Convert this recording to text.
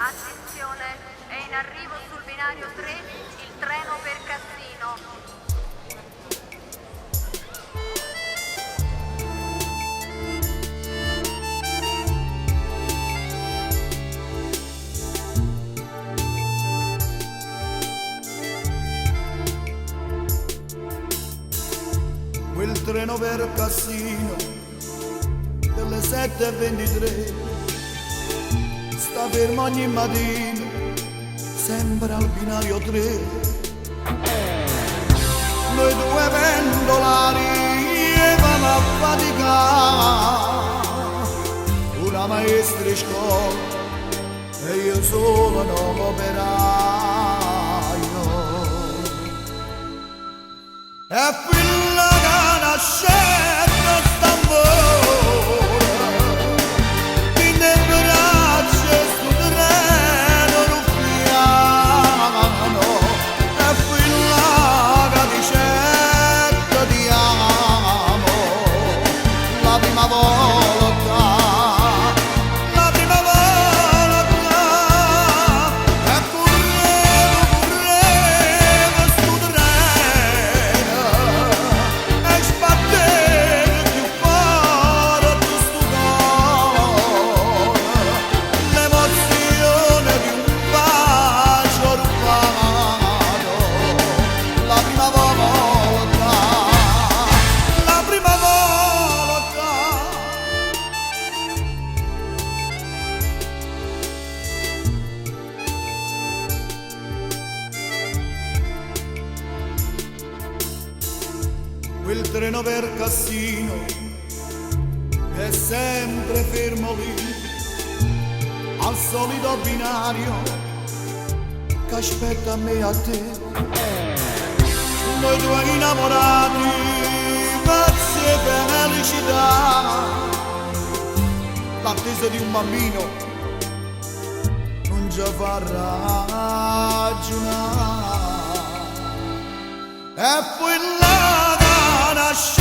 Attenzione, è in arrivo sul binario 3 il treno per Cassino. Quel treno per Cassino delle 7:23 sta fermo ogni mattina, sempre al binario 3. Noi due pendolari vanno a faticare, una maestra in scuola e io solo un operaio. E quella che nascetta st'amore in le braccia sto treno ruffiano. E quella che dicetta ti amo la prima volta, la prima volta. E correvo sto treno e sbattevo più forte sto cuore, l'emozione di un bacio rubato, la prima volta, la prima volta. Quel treno per Cassino è sempre fermo lì, al solito binario che aspetta me e a te. Noi due innamorati, pazzi e felicità, l'attesa di un bambino non ci fa ragionare. E poi là da nascere